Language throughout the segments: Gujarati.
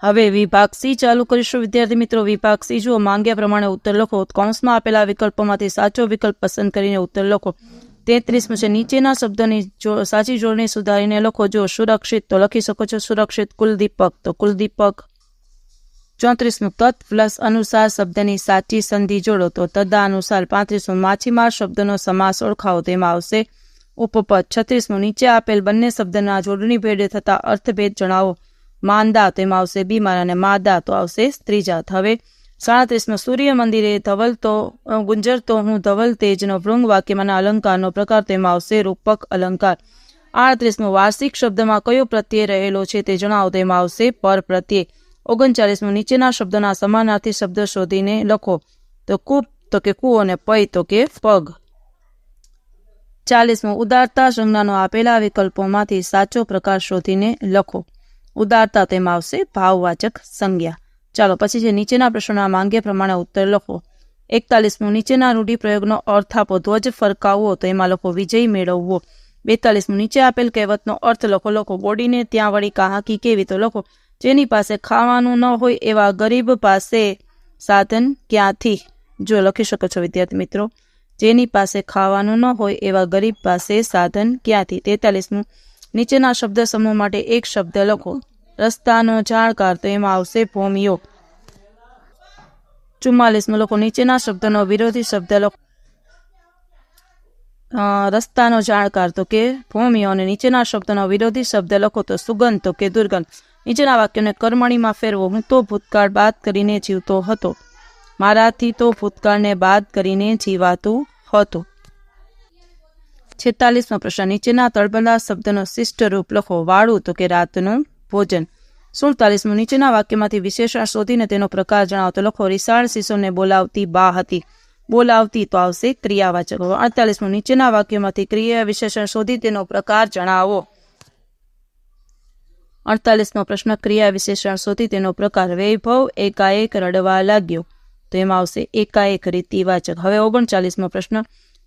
હવે વિભાગ સી ચાલુ કરીશું વિદ્યાર્થી મિત્રો। વિભાગ સી જુઓ, માંગ્યા પ્રમાણે ઉત્તર લખો। કૌંસમાં આપેલા વિકલ્પોમાંથી સાચો વિકલ્પ પસંદ કરીને ઉત્તર લખો। 33 છે, નીચેના શબ્દોની સાચી જોડણી સુધારીને લખો। જો સુરક્ષિત તો લખી શકો છો સુરક્ષિત, કુલદીપક તો કુલદીપક। 34 તત પ્લસ અનુસાર શબ્દની સાચી સંધિ જોડો તો તદનુસાર। 35 માછીમાર શબ્દનો સમાસ ઓળખાવો, તેમાં આવશે ઉપપદ। 36 નીચે આપેલ બંને શબ્દના જોડણી ભેડે થતા અર્થભેદ જણાવો। માંદા તેમાં આવશે બીમાર અને માદા તો આવશે સ્ત્રીજાત। હવે 37 સૂર્ય મંદિરે ધવલતો ગુંજરતો હું ધવલ તેજનો ભૃંગ વાક્યમાંના અલંકારનો પ્રકાર, તેમાં આવશે રૂપક અલંકાર। 38 વાર્ષિક શબ્દમાં કયો પ્રત્યય રહેલો છે તે જણાવો, તેમાં આવશે પર પ્રત્યય। 39 નીચેના શબ્દોના સમાનાર્થી શબ્દ શોધીને લખો તો કૂપ તો કે કૂવો અને પય તો કે પગ। 40 ઉદારતા સંજ્ઞાનો આપેલા વિકલ્પોમાંથી સાચો પ્રકાર શોધીને લખો। ઉદારતા તેમાં આવશે ભાવવાચક સંજ્ઞા। ચાલો પછી છે નીચેના પ્રશ્નોના માંગ્યા પ્રમાણે ઉત્તર લખો। 41 નીચેના રૂઢિપ્રયોગનો અર્થ આપો। ધ્વજ ફરકાવવો તો એમાં લખો વિજય મેળવવો। 42 નીચે આપેલ કહેવતનો અર્થ લખો। બોડીને ત્યાં વળી કહાકી કેવી તો લખો જેની પાસે ખાવાનું ન હોય એવા ગરીબ પાસે સાધન ક્યાંથી। જો લખી શકો છો વિદ્યાર્થી મિત્રો, જેની પાસે ખાવાનું ન હોય એવા ગરીબ પાસે સાધન ક્યાંથી। 43 નીચેના શબ્દ સમૂહ માટે એક શબ્દ લખો। રસ્તાનો જાણકાર તો એમાં આવશે ભોમિયો। 44 લખો નીચેના શબ્દનો વિરોધી શબ્દ લખો। રસ્તાનો જાણકાર તો કે ભોમિયો અને નીચેના શબ્દનો વિરોધી શબ્દ લખો તો સુગંધ તો કે દુર્ગંધ। નીચેના વાક્યોને કર્મણીમાં ફેરવો। હું તો ભૂતકાળ બાદ કરીને જીવતો હતો, મારાથી તો ભૂતકાળને બાદ કરીને જીવાતું હતું। 46 પ્રશ્ન, નીચેના તળબલા શબ્દનો શિષ્ટ રૂપ લખો। વાળું તો કે રાતનું ભોજન। 47 નીચેના વાક્યમાંથી વિશેષણ શોધીને તેનો પ્રકાર જણાવો તો લખો રીસાળ શિશુને બોલાવતી બા હતી। બોલાવતી તો આવશે ક્રિયાવાચક। 48 નીચેના વાક્યોમાંથી ક્રિયા વિશેષણ શોધી તેનો પ્રકાર જણાવો। 48 પ્રશ્ન, ક્રિયા વિશેષણ શોધી તેનો પ્રકાર। વૈભવ એકાએક રડવા લાગ્યો તો એમાં આવશે એકાએક રીતિવાચક। હવે 39 પ્રશ્ન,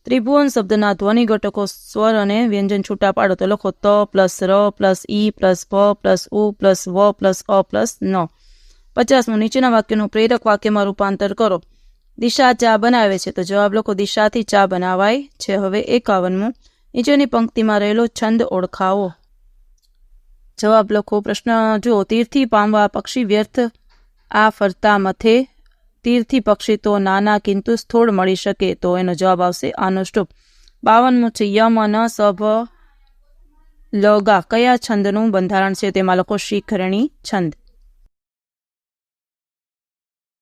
ત્રિભુવન શબ્દના ધ્વનિ ઘટકો સ્વર અને વ્યંજન છૂટા પાડો તો લખો ત પ્લસ ર પ્લસ ઈ પ્લસ પ પ્લસ ઉ પ્લસ વ પ્લસ અ પ્લસ ન। 50 નીચેના વાક્યનું પ્રેરક વાક્યમાં રૂપાંતર કરો। દિશા ચા બનાવે છે તો જવાબ લખો દિશાથી ચા બનાવાય છે। હવે 51 નીચેની પંક્તિમાં રહેલો છંદ ઓળખાવો। જવાબ લખો। પ્રશ્ન જુઓ, તીરથી પામવા પક્ષી વ્યર્થ આ ફરતા મથે, તીરથી પક્ષી તો નાના કિંતુ સ્થૂળ મળી શકે તો એનો જવાબ આવશે આનુષ્ટુપ। 52 છે યમ ન સભ લગા કયા છંદનું બંધારણ છે, તેમાં લખો શિખરણી છંદ।